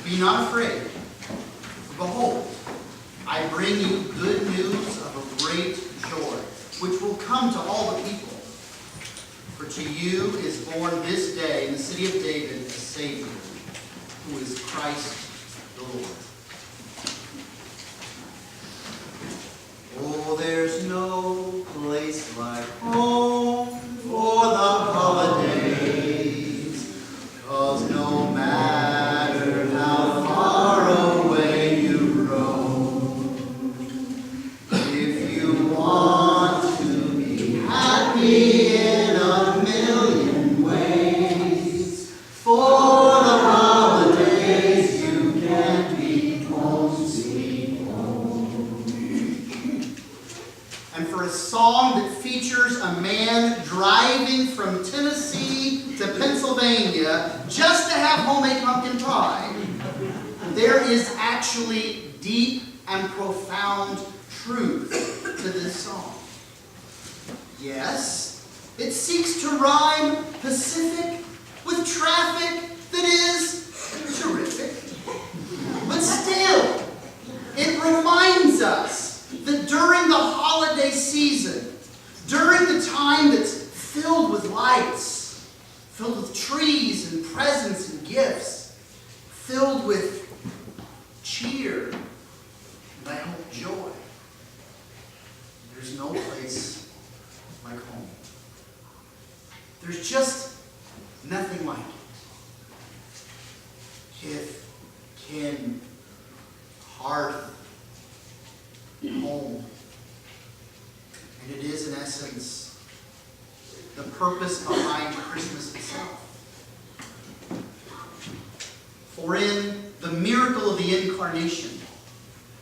Be not afraid. Behold, I bring you good news of a great joy, which will come to all the people. For to you is born this day in the city of David a Savior, who is Christ the Lord. Oh, there's no place like home for the holidays, 'cause no matter how far away you roam, if you want to be happy in a million ways, for the holidays you can be home, sweet home. And for a song that features a man driving from Tennessee to Pennsylvania just to have homemade pumpkin pie, there is actually deep and profound truth to this song. Yes, it seeks to rhyme Pacific with traffic that is terrific. But still, it reminds us that during the holiday season, during the time that's filled with lights, filled with trees and presents and gifts, filled with cheer and I hope joy, there's no place like home. There's just nothing like it. Kith, kin, hearth, home. And it is, in essence, the purpose behind Christmas itself. For in the miracle of the Incarnation,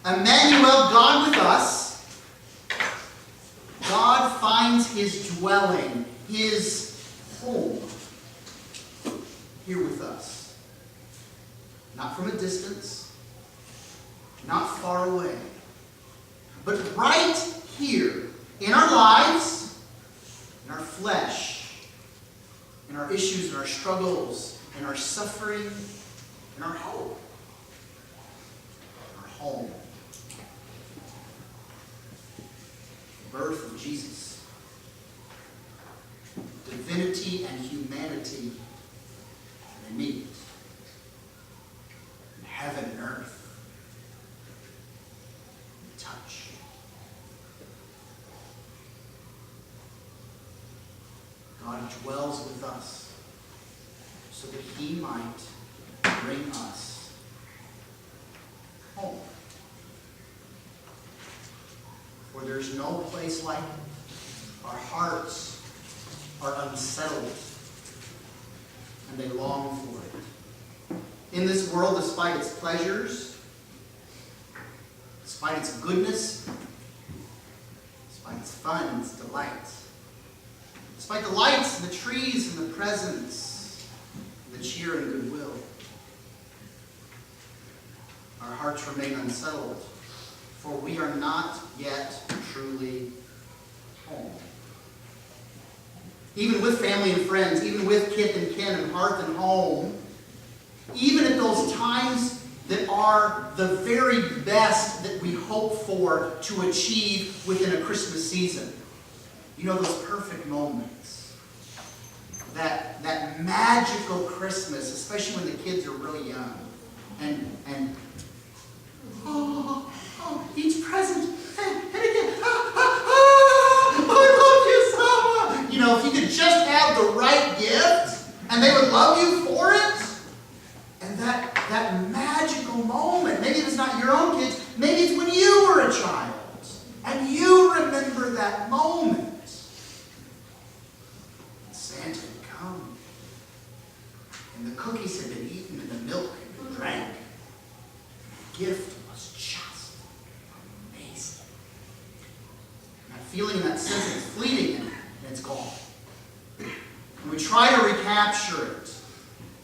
Emmanuel, God with us, God finds his dwelling, his home, here with us. Not from a distance, not far away, but right here in our lives, in our flesh, in our issues, in our struggles, in our suffering, in our hope, our home. The birth of Jesus. Divinity and humanity, they meet. Heaven and earth. Touch. God dwells with us so that he might bring us home. For there's no place like it. Our hearts are unsettled and they long for it. In this world, despite its pleasures, despite its goodness, despite its fun and its delights, despite the lights and the trees and the presents, and the cheer and goodwill, our hearts remain unsettled, for we are not yet truly home. Even with family and friends, even with kith and kin and hearth and home, even at those times that are the very best that we hope for to achieve within a Christmas season. You know, those perfect moments. That magical Christmas, especially when the kids are really young. And each present, and again, I love you so much. You know, if you could just have the right gift, and they would love you for it, and that magical moment, maybe it's not your own kids, maybe it's when you were a child, and you remember that moment. Santa had come, and the cookies had been eaten, and the milk had been drank. The gift was just amazing. That feeling and that sense is fleeting, and it's gone. And we try to recapture it.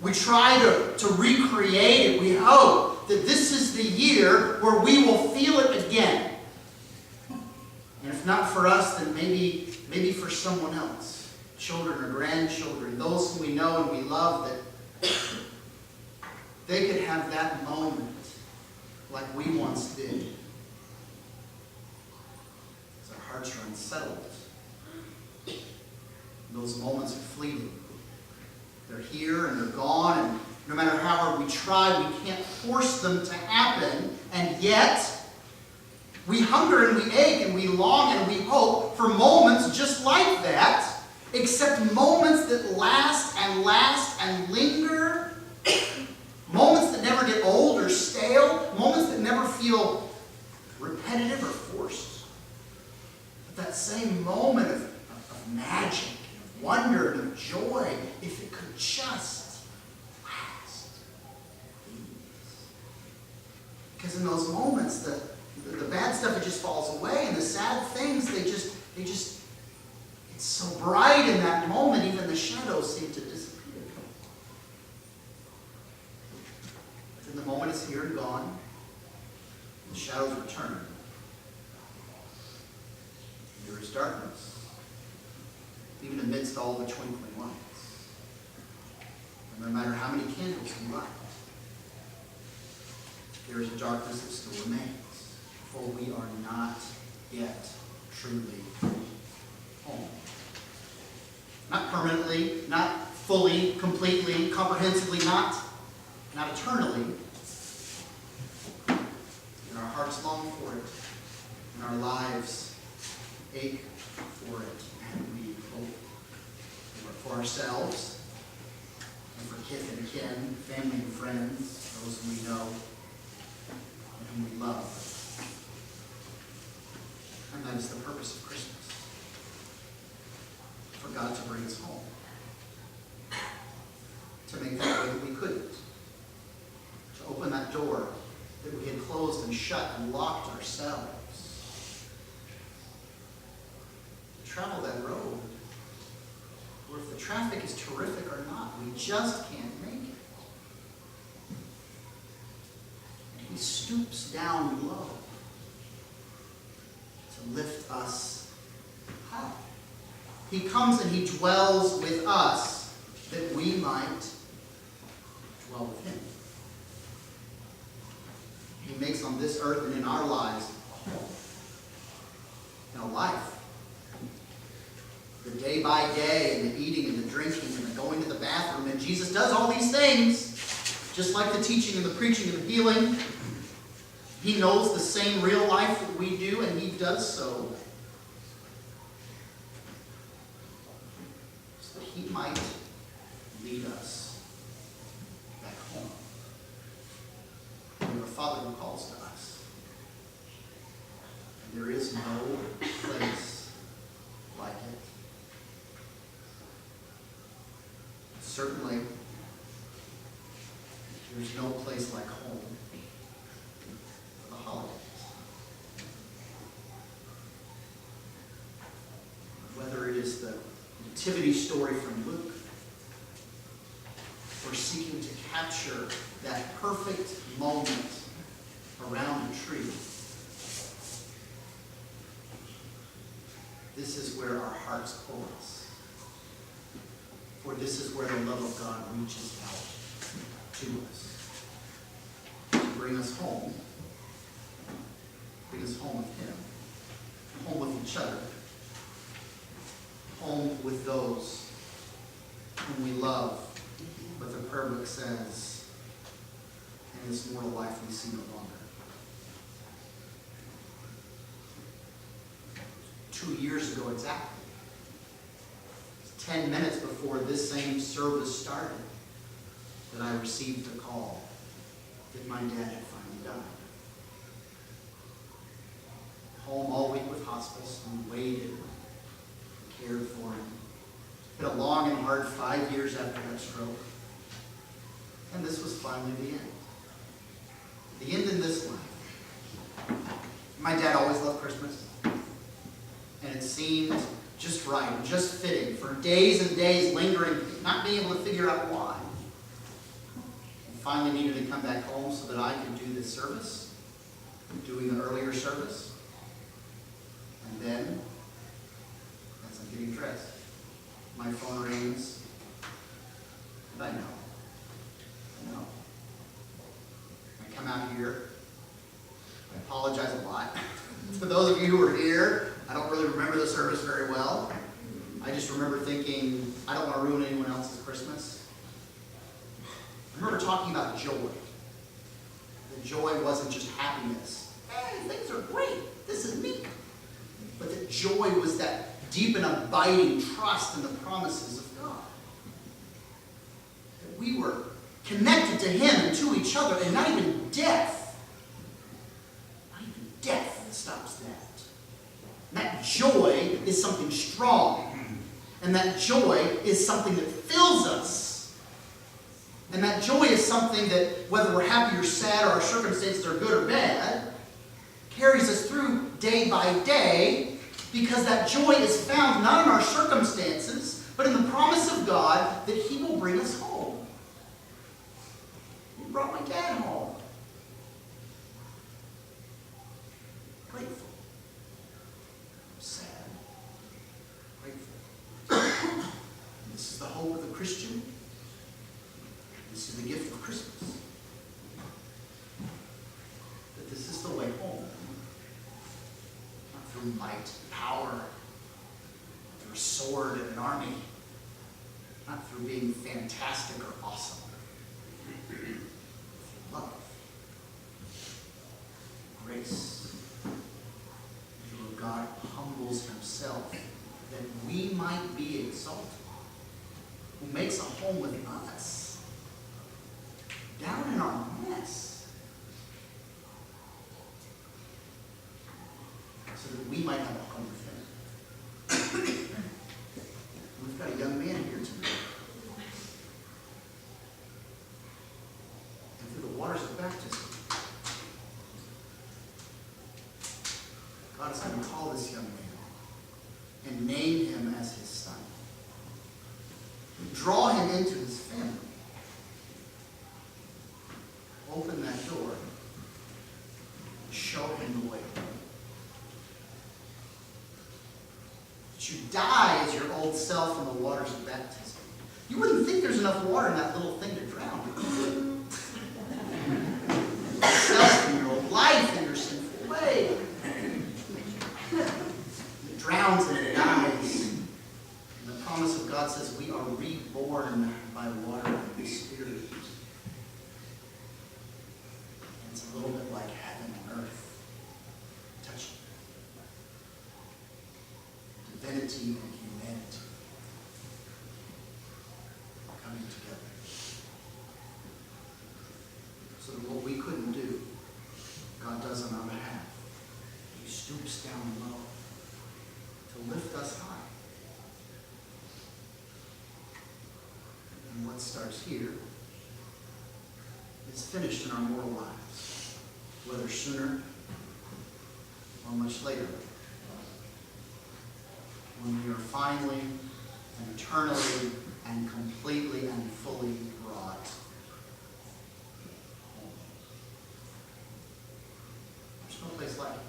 We try to recreate it. We hope that this is the year where we will feel it again. And if not for us, then maybe for someone else. Children or grandchildren, those whom we know and we love, that they could have that moment like we once did. As our hearts are unsettled. Those moments are fleeting. They're here and they're gone, and no matter how hard we try, we can't force them to happen, and yet we hunger and we ache and we long and we hope for moments just like that, except moments that last and linger, moments that never get old or stale, moments that never feel repetitive or forced. But that same moment of magic, of wonder, and of joy, if it could just last. Because in those moments, the bad stuff, it just falls away, and the sad things, they just, it's so bright in that moment, even the shadows seem to disappear. But then the moment is here and gone, the shadows return. There is darkness, even amidst all the twinkling lights. And no matter how many candles we light, there is a darkness that still remains. For we are not yet truly home. Not permanently, not fully, completely, comprehensively, not eternally. And our hearts long for it, and our lives ache for it, and we hope for ourselves, and for kith and kin, family and friends, those whom we know, and whom we love. And that is the purpose of Christmas. For God to bring us home. To make that way that we couldn't. To open that door that we had closed and shut and locked ourselves. To travel that road where if the traffic is terrific or not, we just can't make it. And He stoops down low to lift us high. He comes and He dwells with us that we might dwell with Him. He makes on this earth and in our lives a home. And a life. The day by day, and the eating and the drinking and the going to the bathroom. And Jesus does all these things, just like the teaching and the preaching and the healing. He knows the same real life that we do, and He does so that He might lead us back home. We have a Father who calls to us. And there is no place like it. Certainly, there's no place like home for the holidays. Whether it is the nativity story from Luke, or seeking to capture that perfect moment around a tree, this is where our hearts pull us. For this is where the love of God reaches out to us. To bring us home. Bring us home with Him. Home with each other. Home with those whom we love. But the prayer book says, in this mortal life we see no longer. 2 years ago exactly, 10 minutes before this same service started, that I received the call that my dad had finally died. Home all week with hospice, and waited and cared for him. It's been a long and hard 5 years after that stroke. And this was finally the end. The end in this life. My dad always loved Christmas. And it seemed just right, and just fitting, for days and days lingering, not being able to figure out why. And finally needed to come back home so that I could do this service, doing the earlier service. And then, as I'm getting dressed, my phone rings, and I know. come out here. I apologize a lot. For those of you who are here, I don't really remember the service very well. I just remember thinking, I don't want to ruin anyone else's Christmas. I remember talking about joy. That joy wasn't just happiness. Hey, things are great. This is neat. But that joy was that deep and abiding trust in the promises of God. That we were connected to Him and to each other, and not even death stops that. And that joy is something strong. And that joy is something that fills us. And that joy is something that, whether we're happy or sad, or our circumstances are good or bad, carries us through day by day, because that joy is found not in our circumstances, but in the promise of God that He will bring us home. He brought my dad home. Grateful. Sad. Grateful. This is the hope of the Christian. This is the gift of Christmas. That this is the way home. Not through might and power. Not through a sword and an army. Not through being fantastic or awesome. Through love. Grace. Through God humbles Himself that we might be exalted. Who makes a home with us. Down in our mess. So that we might have a home with Him. We've got a young man here tonight. And through the waters of baptism, God is going to call this young man and name him as His son. Draw him into His family. Open that door. Show him the way home. That you die as your old self in the waters of baptism. You wouldn't think there's enough water in that little thing to drown you. Yourself and your old life and your sinful way. It drowns and it dies. And the promise of God says we are reborn by water and the Spirit. It's a little bit like heaven on earth. Touching. Divinity and humanity coming together. So that what we couldn't do, God does on our behalf. He stoops down low to lift us high. And what starts here is finished in our mortal lives, whether sooner or much later. When we are finally and eternally and completely and fully brought home. There's no place like it.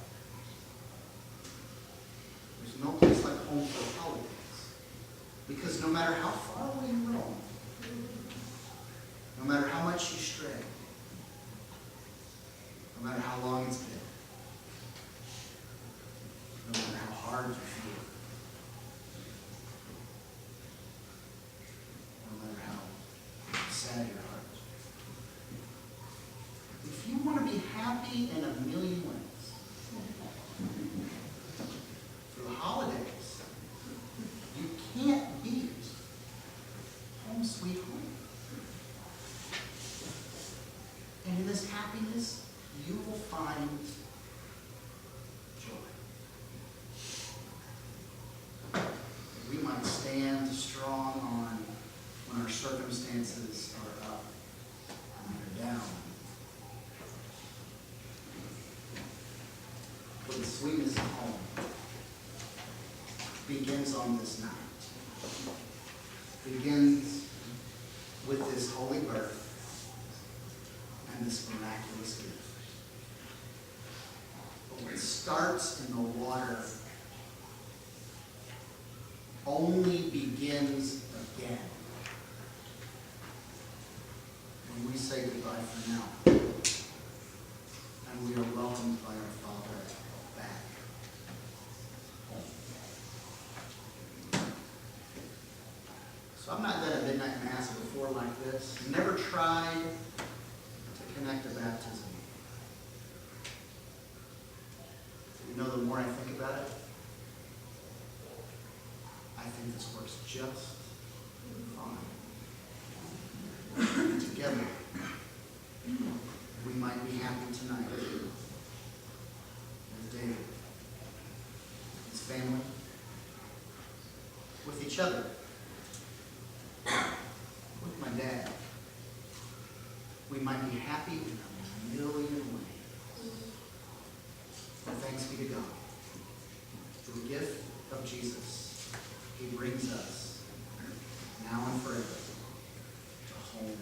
There's no place like home for the holidays. Because no matter how far away you roam, no matter how much you stray, no matter how long it's been, no matter how hard you feel, no matter how sad your heart, if you want to be happy in a million ways, for the holidays, you can't beat home sweet home. And in this happiness, you will find joy. We might stand strong on when our circumstances are up and they're down. But the sweetness of home begins on this night. Begins with this holy birth and this miraculous gift. But what starts in the water only begins again when we say goodbye for now think this works just fine. Together, we might be happy tonight with David, his family, with each other, with my dad. We might be happy in a million ways. But thanks be to God. Through the gift of Jesus, he brings us now and forever to home